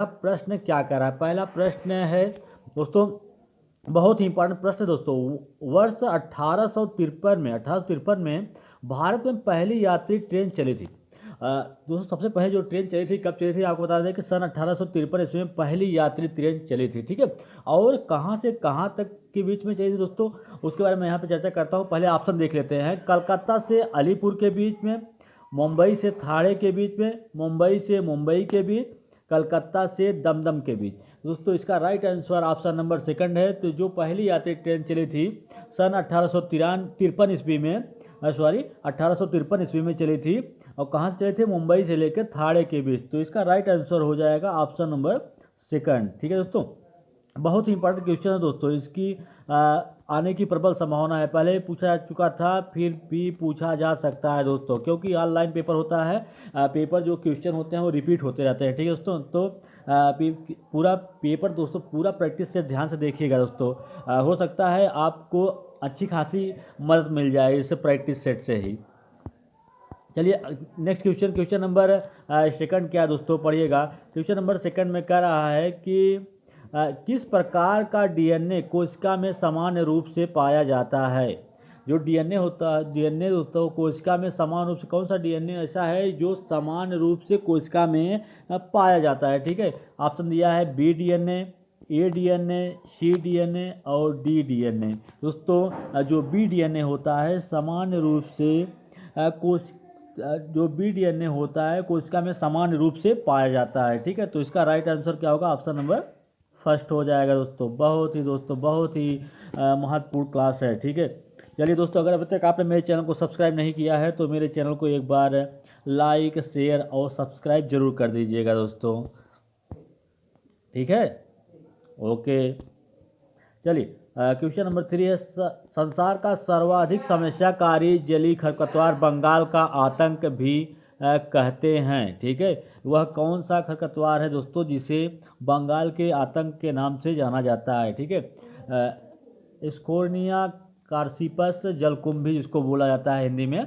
अब प्रश्न क्या कर रहा है? पहला प्रश्न है दोस्तों, बहुत ही इंपॉर्टेंट प्रश्न है दोस्तों। वर्ष 1853 में भारत में पहली यात्री ट्रेन चली थी। दोस्तों सबसे पहले जो ट्रेन चली थी, कब चली थी आपको बता दें कि सन 1853 ईस्वी में पहली यात्री ट्रेन चली थी, ठीक है। और कहाँ से कहाँ तक के बीच में चली थी दोस्तों, उसके बारे में यहाँ पे चर्चा करता हूँ। पहले ऑप्शन देख लेते हैं। कलकत्ता से अलीपुर के बीच में, मुंबई से थाने के बीच में, मुंबई से मुंबई के बीच, कलकत्ता से दमदम के बीच। दोस्तों इसका right answer option number second है। तो जो पहली यात्री ट्रेन चली थी सन 1853 ईस्वी में, सॉरी 1853 ईस्वी में चली थी। और कहाँ से चली थी? मुंबई से लेकर थाने के बीच। तो इसका राइट आंसर हो जाएगा ऑप्शन नंबर सेकंड, ठीक है दोस्तों। बहुत ही इंपॉर्टेंट क्वेश्चन है दोस्तों, इसकी आने की प्रबल संभावना है। पहले पूछा जा चुका था, फिर भी पूछा जा सकता है दोस्तों, क्योंकि ऑनलाइन पेपर होता है। पेपर जो क्वेश्चन होते हैं वो रिपीट होते रहते हैं, ठीक है दोस्तों। तो पूरा पेपर दोस्तों पूरा प्रैक्टिस से ध्यान से देखिएगा दोस्तों। हो सकता है आपको अच्छी खासी मदद मिल जाए इस प्रैक्टिस सेट से ही। चलिए next question, question number second क्या है दोस्तों, पढ़िएगा। क्वेश्चन नंबर सेकंड में कह रहा है कि किस प्रकार का डीएनए कोशिका में सामान्य रूप से पाया जाता है? जो डीएनए होता है, डीएनए दोस्तों कोशिका में समान रूप से, कौन सा डीएनए ऐसा है जो सामान्य रूप से कोशिका में पाया जाता है, ठीक है। ऑप्शन दिया है बी डीएनए, ए डीएनए, सी डीएनए और डी डीएनए। दोस्तों जो बी डीएनए होता है सामान्य रूप से कोश जो बी डीएनए होता है कोशिका में सामान्य रूप से पाया जाता है, ठीक है। तो इसका राइट आंसर क्या होगा? ऑप्शन नंबर फर्स्ट हो जाएगा दोस्तों। बहुत ही महत्वपूर्ण क्लास है, ठीक है। चलिए दोस्तों, अगर अभी तक आपने मेरे चैनल को सब्सक्राइब नहीं किया है तो मेरे चैनल को एक बार लाइक, शेयर और सब्सक्राइब जरूर कर दीजिएगा दोस्तों, ठीक है। ओके, चलिए क्वेश्चन नंबर 3 है, संसार का सर्वाधिक समस्याकारी जलीय खरपतवार बंगाल का आतंक भी कहते हैं, ठीक है। वह कौन सा खरपतवार है दोस्तों जिसे बंगाल के आतंक के नाम से जाना जाता है, ठीक है। स्कोर्निया कार्सिपस जलकुंभी जिसको बोला जाता है हिंदी में,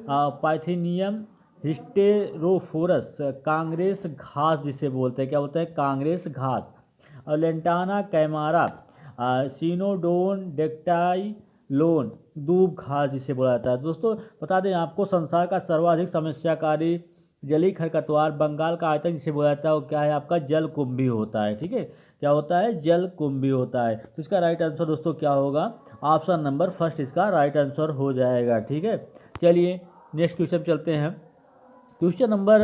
पाइथिनियम हिस्टेरोफोरस कांग्रेस घास जिसे बोलते हैं, क्या बोलते हैं? कांग्रेस घास। और लेंटाना कैमारा, सीनोडोन डेक्टाइलोन दूब घास जिसे बोला जाता है। दोस्तों बता दें आपको, संसार का सर्वाधिक समस्याकारी जलीय खरपतवार बंगाल का आतंक जिसे बोला जाता है वो क्या है? आपका जलकुंभी होता है, ठीक है। क्या होता है? जलकुंभी होता है। तो इसका राइट आंसर दोस्तों क्या होगा? ऑप्शन नंबर फर्स्ट इसका राइट आंसर हो जाएगा, ठीक है। चलिए नेक्स्ट क्वेश्चन चलते हैं। क्वेश्चन नंबर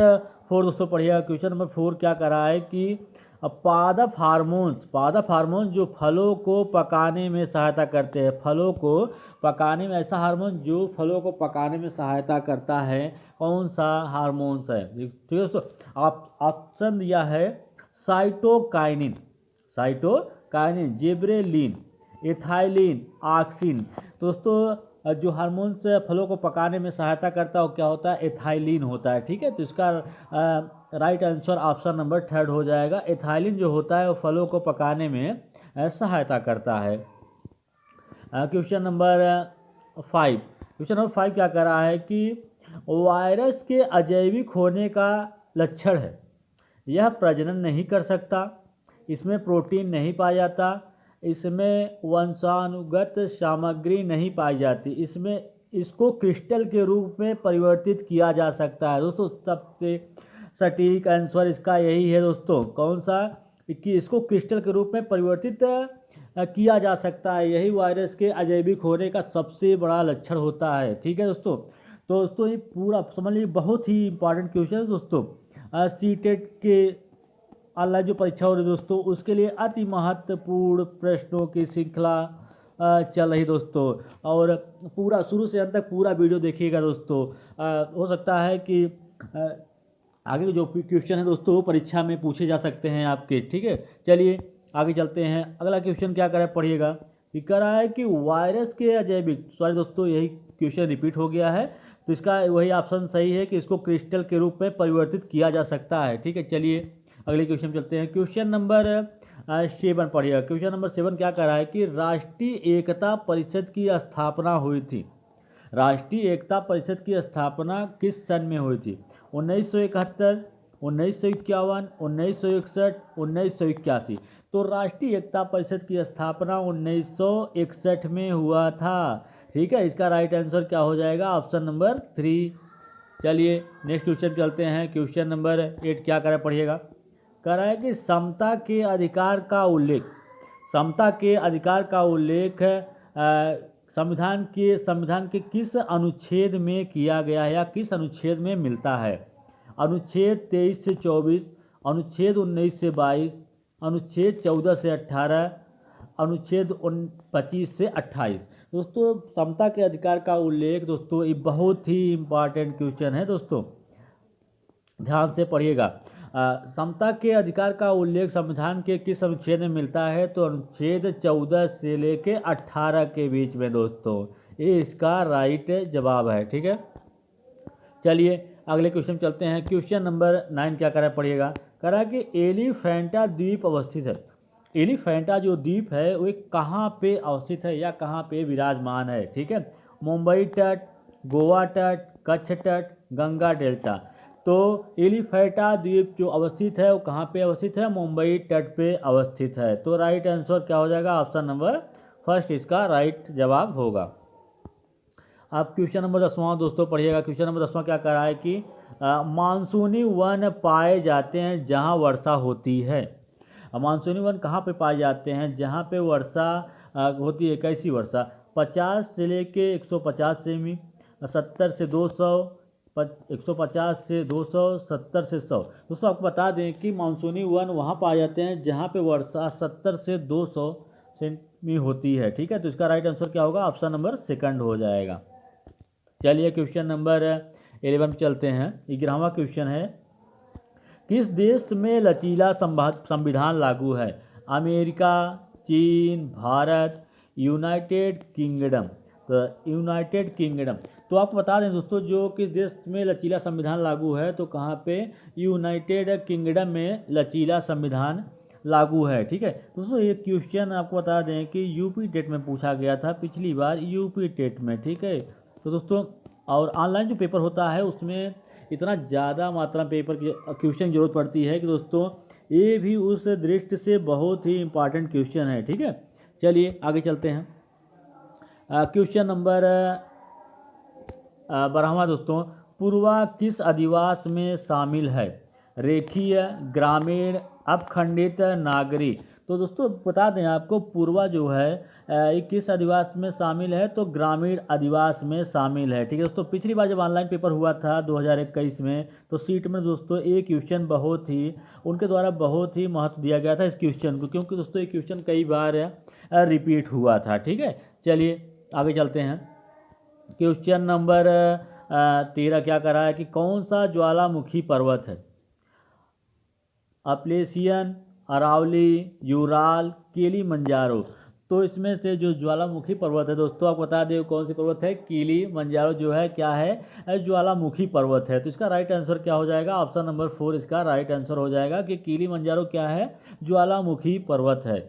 4 दोस्तों पढ़िएगा। क्वेश्चन नंबर 4 क्या कर रहा है कि पादप हार्मोन जो फलों को पकाने में सहायता करते हैं, फलों को पकाने में, ऐसा हार्मोन जो फलों को पकाने में सहायता करता है, कौन सा हार्मोन्स है? ठीक है दोस्तों, आप ऑप्शन दिया है साइटोकाइनिन, जिब्रेलिन, एथाइलिन, ऑक्सिन। दोस्तों जो हार्मोन्स फलों को पकाने में सहायता करता है वो क्या होता है? एथाइलिन होता है, ठीक है। तो इसका right answer option number third हो जाएगा। एथाइलिन जो होता है वो फलों को पकाने में सहायता करता है। क्वेश्चन नंबर 5, क्वेश्चन नंबर 5 क्या कर रहा है कि वायरस के अजैविक होने का लक्षण है, यह प्रजनन नहीं कर सकता, इसमें प्रोटीन नहीं पाया जाता, इसमें वंशानुगत सामग्री नहीं पाई जाती, इसको क्रिस्टल के रूप में परिवर्तित किया जा सकता है। दोस्तों सबसे सटीक आंसर इसका यही है दोस्तों, कौन सा? कि इसको क्रिस्टल के रूप में परिवर्तित किया जा सकता है। यही वायरस के अजैविक होने का सबसे बड़ा लक्षण होता है, ठीक है दोस्तों। तो दोस्तों ये पूरा समझ लीजिए, बहुत ही इंपॉर्टेंट क्वेश्चन है दोस्तों। सीटेट के ऑनलाइन जो परीक्षा हो रही है दोस्तों, उसके लिए अति महत्वपूर्ण प्रश्नों की श्रृंखला चल रही दोस्तों। और पूरा शुरू से अंत तक पूरा वीडियो देखिएगा दोस्तों। हो सकता है कि आगे जो क्वेश्चन है दोस्तों परीक्षा में पूछे जा सकते हैं आपके, ठीक है। चलिए आगे चलते हैं। अगला क्वेश्चन क्या करें, पढ़िएगा। कि कह रहा है कि वायरस के अजैविक, सॉरी दोस्तों यही क्वेश्चन रिपीट हो गया है, तो इसका वही ऑप्शन सही है कि इसको क्रिस्टल के रूप में परिवर्तित किया जा सकता है, ठीक है। चलिए अगले क्वेश्चन चलते हैं। क्वेश्चन नंबर 7 पढ़िएगा। क्वेश्चन नंबर 7 क्या कह रहा है कि राष्ट्रीय एकता परिषद की स्थापना हुई थी, राष्ट्रीय एकता परिषद की स्थापना किस सन में हुई थी? 1971, 1951, 1961, 1981। तो राष्ट्रीय एकता परिषद की स्थापना 1961 में हुआ था। ठीक है, इसका राइट आंसर क्या हो जाएगा? Option number 3। चलिए नेक्स्ट क्वेश्चन चलते हैं। क्वेश्चन नंबर 8 क्या करें पढ़िएगा। कह रहा है कि समता के अधिकार का उल्लेख, समता के अधिकार का उल्लेख संविधान के किस अनुच्छेद में किया गया है या किस अनुच्छेद में मिलता है? अनुच्छेद 23 से 24, अनुच्छेद 19 से 22, अनुच्छेद 14 से 18, अनुच्छेद 25 से 28। दोस्तों समता के अधिकार का उल्लेख, दोस्तों ये बहुत ही इम्पॉर्टेंट क्वेश्चन है दोस्तों, ध्यान से पढ़िएगा। समता के अधिकार का उल्लेख संविधान के किस अनुच्छेद में मिलता है? तो अनुच्छेद 14 से लेके 18 के बीच में दोस्तों, ये इसका राइट जवाब है। ठीक है, चलिए अगले क्वेश्चन चलते हैं। क्वेश्चन नंबर 9 क्या करा पढ़िएगा। करा कि एलिफेंटा द्वीप अवस्थित है। एलिफेंटा जो द्वीप है वो कहाँ पे अवस्थित है या कहाँ पे विराजमान है? ठीक है, मुंबई तट, गोवा तट, कच्छ तट, गंगा डेल्टा। तो एलिफेंटा द्वीप जो अवस्थित है वो कहाँ पे अवस्थित है? मुंबई तट पे अवस्थित है। तो राइट आंसर क्या हो जाएगा? ऑप्शन नंबर फर्स्ट इसका राइट जवाब होगा। आप क्वेश्चन नंबर 10वां दोस्तों पढ़िएगा। क्वेश्चन नंबर 10वां क्या कह रहा है कि मानसूनी वन पाए जाते हैं जहां वर्षा होती है। मानसूनी वन कहाँ पे पाए जाते हैं? जहाँ पे वर्षा होती है। कैसी वर्षा? 50 से लेके 150 सेमी, 70 से 200, 150 से 200, 70 से 100। दोस्तों आपको बता दें कि मानसूनी वन वहाँ पाए जाते हैं जहाँ पे वर्षा 70 से 200 सेमी होती है। ठीक है, तो इसका राइट आंसर क्या होगा? ऑप्शन नंबर सेकंड हो जाएगा। चलिए क्वेश्चन नंबर 11 पे चलते हैं। 11वां क्वेश्चन है, किस देश में लचीला संविधान लागू है? अमेरिका, चीन, भारत, यूनाइटेड किंगडम। तो यूनाइटेड किंगडम। तो आपको बता दें दोस्तों, जो किस देश में लचीला संविधान लागू है, तो कहाँ पे? यूनाइटेड किंगडम में लचीला संविधान लागू है। ठीक है दोस्तों, ये क्वेश्चन आपको बता दें कि यूपी टेट में पूछा गया था पिछली बार, यूपी टेट में। ठीक है, तो दोस्तों और ऑनलाइन जो पेपर होता है उसमें इतना ज़्यादा मात्रा में पेपर की क्वेश्चन की जरूरत पड़ती है कि दोस्तों ये भी उस दृष्टि से बहुत ही इम्पॉर्टेंट क्वेश्चन है। ठीक है, चलिए आगे चलते हैं। क्वेश्चन नंबर 12वां दोस्तों, पूर्वा किस अधिवास में शामिल है? रेखीय, ग्रामीण, अपखंडित, नागरी। तो दोस्तों बता दें आपको, पूर्वा जो है ये किस अधिवास में शामिल है? तो ग्रामीण अधिवास में शामिल है। ठीक है दोस्तों, पिछली बार जब ऑनलाइन पेपर हुआ था 2021 में, तो सीट में दोस्तों एक क्वेश्चन बहुत ही उनके द्वारा बहुत ही महत्व दिया गया था इस क्वेश्चन को, क्योंकि दोस्तों ये क्वेश्चन कई बार रिपीट हुआ था। ठीक है, चलिए आगे चलते हैं। क्वेश्चन नंबर 13 क्या कर रहा है कि कौन सा ज्वालामुखी पर्वत है? Appalachian, Aravalli, Ural, Kilimanjaro. तो इसमें से जो ज्वालामुखी पर्वत है दोस्तों, आपको बता दें कौन सी पर्वत है? किलिमंजारो जो है क्या है? ज्वालामुखी पर्वत है। तो इसका राइट आंसर क्या हो जाएगा? ऑप्शन नंबर 4 इसका राइट आंसर हो जाएगा कि किलिमंजारो क्या है? ज्वालामुखी पर्वत है।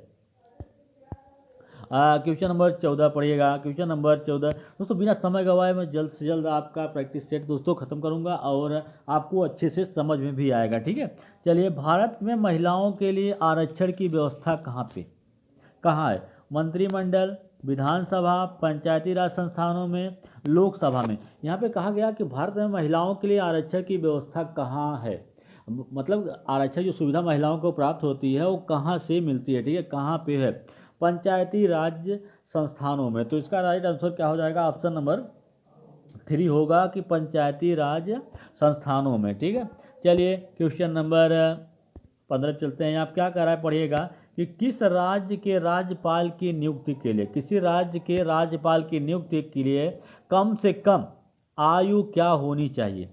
क्वेश्चन नंबर 14 पढ़िएगा। क्वेश्चन नंबर 14 दोस्तों, बिना समय गवाए मैं जल्द से जल्द आपका प्रैक्टिस सेट दोस्तों खत्म करूंगा और आपको अच्छे से समझ में भी आएगा। ठीक है, चलिए भारत में महिलाओं के लिए आरक्षण की व्यवस्था कहाँ है? मंत्रिमंडल, विधानसभा, पंचायती राज संस्थानों में, लोकसभा में। यहाँ पे कहा गया कि भारत में महिलाओं के लिए आरक्षण की व्यवस्था कहाँ है? मतलब आरक्षण जो सुविधा महिलाओं को प्राप्त होती है वो कहाँ से मिलती है? ठीक है, कहाँ पे है? पंचायती राज संस्थानों में। तो इसका राइट आंसर क्या हो जाएगा? ऑप्शन नंबर 3 होगा कि पंचायती राज संस्थानों में। ठीक है, चलिए क्वेश्चन नंबर 15 चलते हैं। आप क्या कर रहा है पढ़िएगा कि किस राज्य के राज्यपाल की नियुक्ति के लिए, किसी राज्य के राज्यपाल की नियुक्ति के लिए कम से कम आयु क्या होनी चाहिए?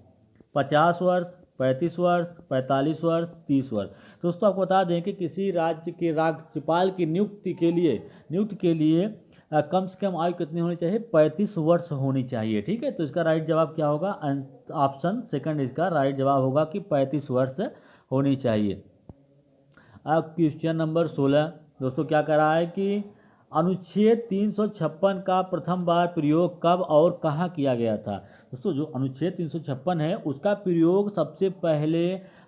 50 वर्ष, 35 वर्ष, 45 वर्ष, 30 वर्ष। दोस्तों आपको बता दें कि किसी राज्य के राज्यपाल की नियुक्ति के लिए कम से कम आयु कितनी होनी चाहिए? 35 वर्ष होनी चाहिए। ठीक है, तो इसका राइट जवाब क्या होगा? ऑप्शन सेकंड इसका राइट जवाब होगा कि 35 वर्ष होनी चाहिए। अब क्वेश्चन नंबर 16 दोस्तों क्या कर रहा है कि अनुच्छेद 356 का प्रथम बार प्रयोग कब और कहाँ किया गया था? दोस्तों जो अनुच्छेद 356 है उसका प्रयोग सबसे पहले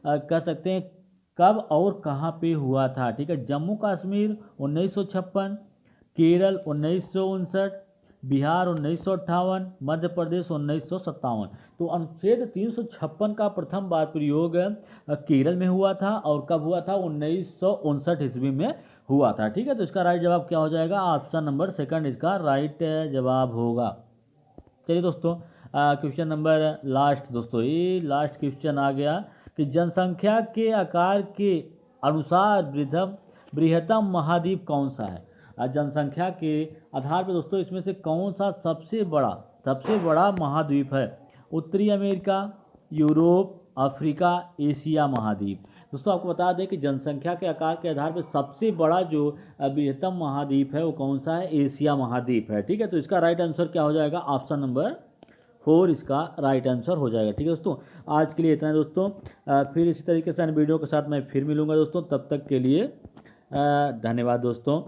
कह सकते हैं कब और कहाँ पे हुआ था। ठीक है, जम्मू कश्मीर 1956, केरल 1959, बिहार 1958, मध्य प्रदेश 1957। तो अनुच्छेद 356 का प्रथम बार प्रयोग केरल में हुआ था, और कब हुआ था? 1959 ईस्वी में हुआ था। ठीक है, तो इसका राइट जवाब क्या हो जाएगा? ऑप्शन नंबर सेकंड इसका राइट जवाब होगा। चलिए दोस्तों, क्वेश्चन नंबर लास्ट दोस्तों, ये लास्ट क्वेश्चन आ गया कि जनसंख्या के आकार के अनुसार बृहत्तम महाद्वीप कौन सा है? जनसंख्या के आधार पर दोस्तों इसमें से कौन सा सबसे बड़ा महाद्वीप है? उत्तरी अमेरिका, यूरोप, अफ्रीका, एशिया महाद्वीप। दोस्तों आपको बता दें कि जनसंख्या के आकार के आधार पर सबसे बड़ा जो बृहत्तम महाद्वीप है वो कौन सा है? एशिया महाद्वीप है। ठीक है, तो इसका राइट आंसर क्या हो जाएगा? ऑप्शन नंबर 4 इसका राइट आंसर हो जाएगा। ठीक है दोस्तों, आज के लिए इतना है दोस्तों। फिर इसी तरीके से वीडियो के साथ मैं फिर मिलूंगा दोस्तों, तब तक के लिए धन्यवाद दोस्तों।